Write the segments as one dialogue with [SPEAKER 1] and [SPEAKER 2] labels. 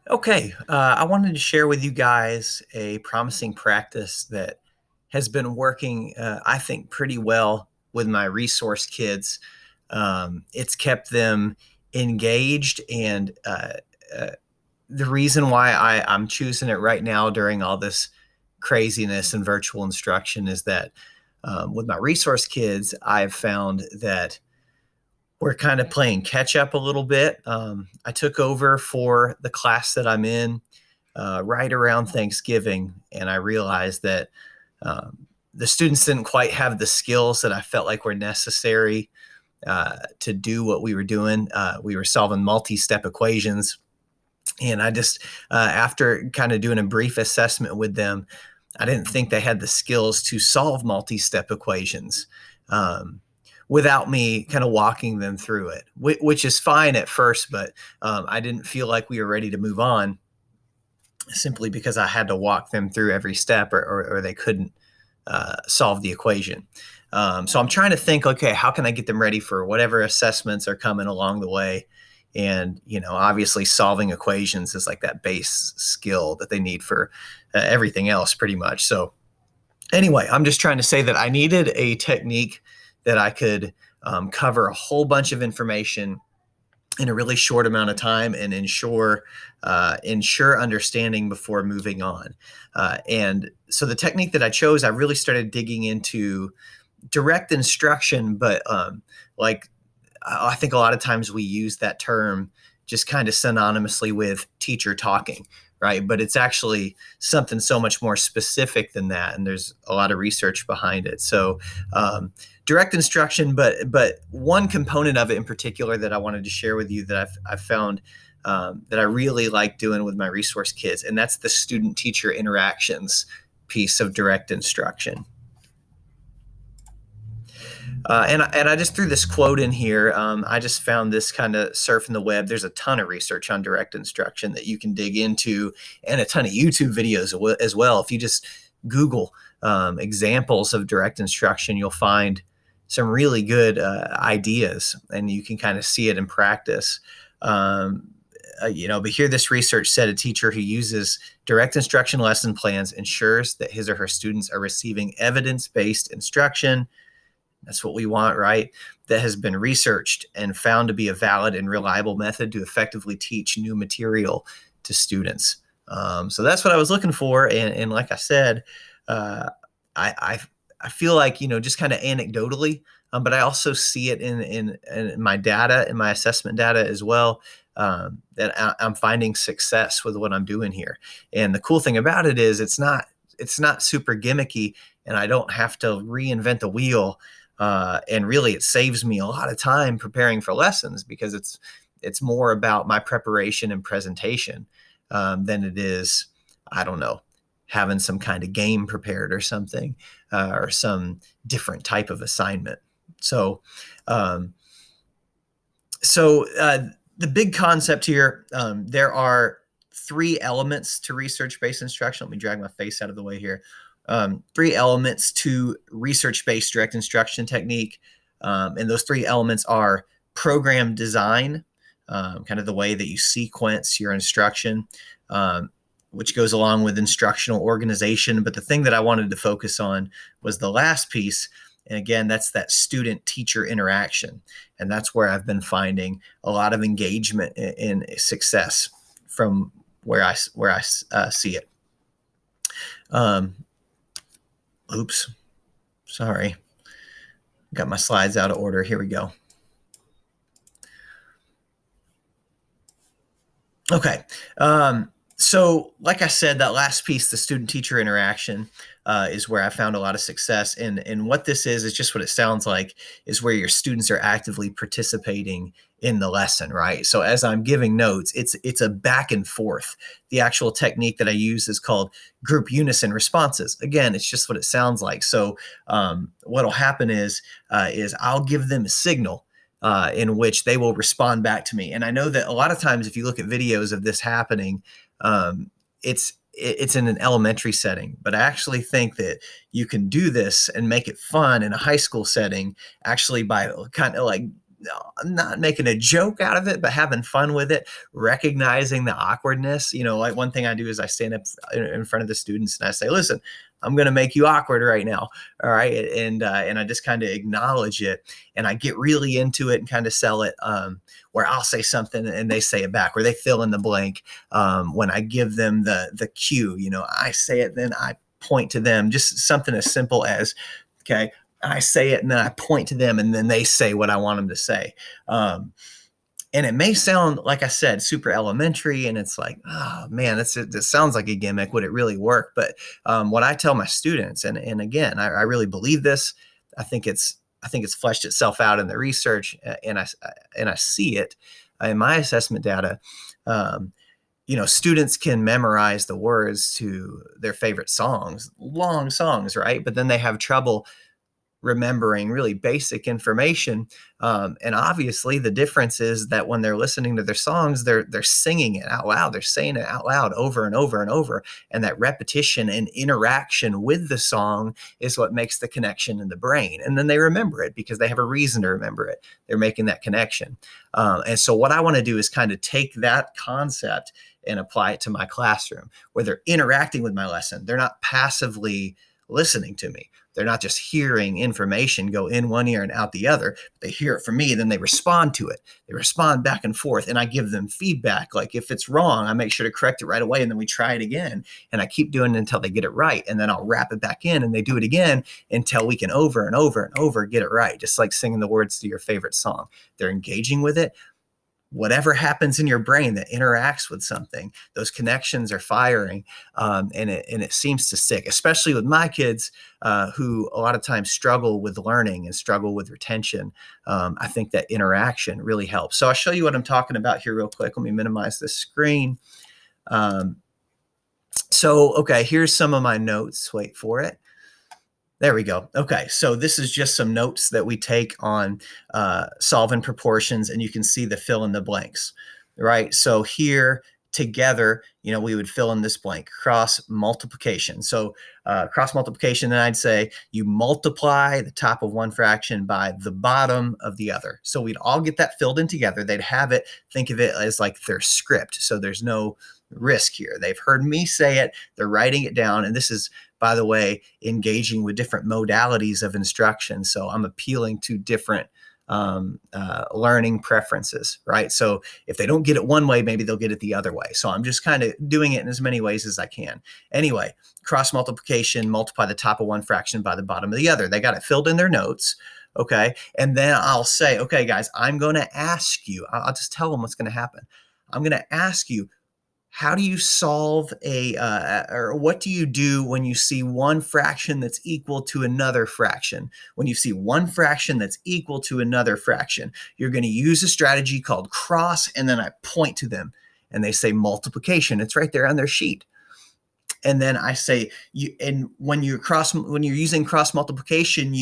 [SPEAKER 1] Okay, I wanted to share with you guys a promising practice that has been working, I think, pretty well with my resource kids. It's kept them engaged, and uh, the reason why I'm choosing it right now during all this craziness and virtual instruction is that with my resource kids, I've found that we're kind of playing catch up a little bit. I took over for the class that I'm in right around Thanksgiving, and I realized that the students didn't quite have the skills that I felt like were necessary to do what we were doing. We were solving multi-step equations, and I just, after kind of doing a brief assessment with them, I didn't think they had the skills to solve multi-step equations. Without me kind of walking them through it, which is fine at first, but I didn't feel like we were ready to move on simply because I had to walk them through every step, or they couldn't solve the equation. So I'm trying to think, okay, how can I get them ready for whatever assessments are coming along the way? And, obviously solving equations is like that base skill that they need for everything else pretty much. So anyway, I'm just trying to say that I needed a technique that I could cover a whole bunch of information in a really short amount of time and ensure understanding before moving on. And so the technique that I chose, I really started digging into direct instruction, but like I think a lot of times we use that term just kind of synonymously with teacher talking, right? But it's actually something so much more specific than that, and there's a lot of research behind it. So, direct instruction, but one component of it in particular that I wanted to share with you that I've found that I really like doing with my resource kids, and that's the student-teacher interactions piece of direct instruction. And I just threw this quote in here. I just found this kind of surfing the web. There's a ton of research on direct instruction that you can dig into, and a ton of YouTube videos as well. If you just Google examples of direct instruction, you'll find some really good ideas, and you can kind of see it in practice. But here this research said a teacher who uses direct instruction lesson plans ensures that his or her students are receiving evidence-based instruction. That's what we want, right? That has been researched and found to be a valid and reliable method to effectively teach new material to students. So that's what I was looking for. And like I said, uh, I feel like, just kind of anecdotally, but I also see it in my data, in my assessment data as well, that I'm finding success with what I'm doing here. And the cool thing about it is it's not super gimmicky, and I don't have to reinvent the wheel. And really, it saves me a lot of time preparing for lessons because it's more about my preparation and presentation than it is, I don't know, having some kind of game prepared or something, or some different type of assignment. So, um, so the big concept here, there are three elements to research-based instruction. Let me drag my face out of the way here. Three elements to research-based direct instruction technique. And those three elements are program design, kind of the way that you sequence your instruction, which goes along with instructional organization. But the thing that I wanted to focus on was the last piece. And again, that's that student-teacher interaction. And that's where I've been finding a lot of engagement and success from where I see it. Oops, sorry. Got my slides out of order. Here we go. Okay. So like I said, that last piece, the student-teacher interaction, is where I found a lot of success. And what this is just what it sounds like, is where your students are actively participating in the lesson, right? So as I'm giving notes, it's a back and forth. The actual technique that I use is called group unison responses. Again, it's just what it sounds like. So what'll happen is I'll give them a signal in which they will respond back to me. And I know that a lot of times, if you look at videos of this happening, it's in an elementary setting, but I actually think that you can do this and make it fun in a high school setting, actually by kind of like not making a joke out of it, but having fun with it, recognizing the awkwardness. Like one thing I do is I stand up in front of the students and I say, listen, I'm going to make you awkward right now. All right. And I just kind of acknowledge it, and I get really into it and kind of sell it, where I'll say something and they say it back, where they fill in the blank. When I give them the cue, I say it, then I point to them, just something as simple as, okay, I say it and then I point to them and then they say what I want them to say. And it may sound, like I said, super elementary, and it's like, oh man, it sounds like a gimmick. Would it really work? But what I tell my students, and again, I really believe this. I think it's fleshed itself out in the research, and I see it in my assessment data. Students can memorize the words to their favorite songs, long songs, right? But then they have trouble remembering really basic information. And obviously the difference is that when they're listening to their songs, they're singing it out loud. They're saying it out loud over and over and over. And that repetition and interaction with the song is what makes the connection in the brain. And then they remember it because they have a reason to remember it. They're making that connection. And so what I want to do is kind of take that concept and apply it to my classroom, where they're interacting with my lesson. They're not passively listening to me. They're not just hearing information go in one ear and out the other. They hear it from me, then they respond to it. They respond back and forth, and I give them feedback. Like if it's wrong, I make sure to correct it right away, and then we try it again. And I keep doing it until they get it right, and then I'll wrap it back in, and they do it again until we can over and over and over get it right, just like singing the words to your favorite song. They're engaging with it. Whatever happens in your brain that interacts with something, those connections are firing, and it seems to stick, especially with my kids, who a lot of times struggle with learning and struggle with retention. I think that interaction really helps. So I'll show you what I'm talking about here real quick. Let me minimize this screen. Okay, here's some of my notes. Wait for it. There we go. Okay, so this is just some notes that we take on solving proportions, and you can see the fill in the blanks, right? So here together, we would fill in this blank, cross multiplication. So cross multiplication, then I'd say you multiply the top of one fraction by the bottom of the other. So we'd all get that filled in together. They'd have it, think of it as like their script. So there's no risk here. They've heard me say it, they're writing it down, and this is, by the way, engaging with different modalities of instruction. So I'm appealing to different learning preferences, right? So if they don't get it one way, maybe they'll get it the other way. So I'm just kind of doing it in as many ways as I can. Anyway, cross multiplication, multiply the top of one fraction by the bottom of the other. They got it filled in their notes. Okay. And then I'll say, okay, guys, I'm going to ask you, I'll just tell them what's going to happen. I'm going to ask you, how do you solve or what do you do when you see one fraction that's equal to another fraction? When you see one fraction that's equal to another fraction, you're going to use a strategy called cross, and then I point to them and they say multiplication. It's right there on their sheet. And then I say, when you're using cross multiplication,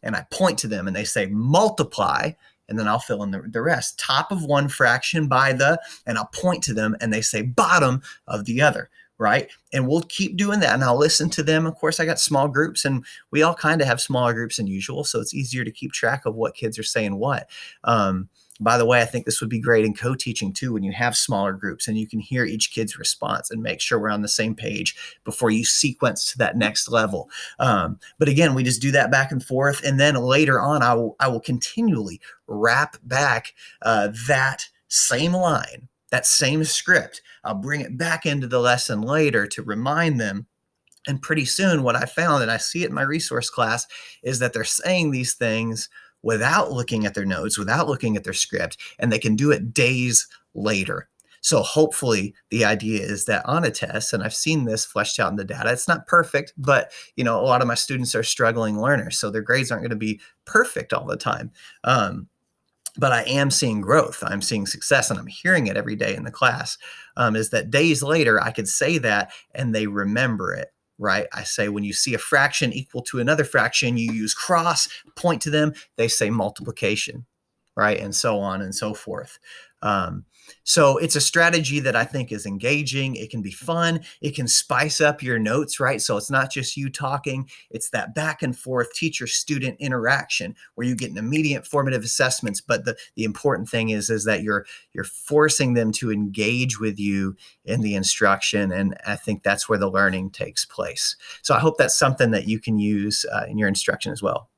[SPEAKER 1] and I point to them and they say multiply, and then I'll fill in the rest. Top of one fraction by and I'll point to them and they say bottom of the other, right? And we'll keep doing that, and I'll listen to them. Of course, I got small groups, and we all kind of have smaller groups than usual, so it's easier to keep track of what kids are saying what. By the way, I think this would be great in co-teaching too, when you have smaller groups and you can hear each kid's response and make sure we're on the same page before you sequence to that next level. But again, we just do that back and forth. And then later on, I will continually wrap back that same line, that same script. I'll bring it back into the lesson later to remind them. And pretty soon what I found, and I see it in my resource class, is that they're saying these things without looking at their notes, without looking at their script, and they can do it days later. So hopefully the idea is that on a test, and I've seen this fleshed out in the data, it's not perfect, but a lot of my students are struggling learners, so their grades aren't going to be perfect all the time. But I am seeing growth. I'm seeing success, and I'm hearing it every day in the class, is that days later I could say that and they remember it. Right? I say, when you see a fraction equal to another fraction, you use cross, point to them, they say multiplication, right? And so on and so forth. So it's a strategy that I think is engaging. It can be fun. It can spice up your notes, right? So it's not just you talking, it's that back and forth teacher student interaction where you get an immediate formative assessments. But the important thing is that you're forcing them to engage with you in the instruction. And I think that's where the learning takes place. So I hope that's something that you can use in your instruction as well.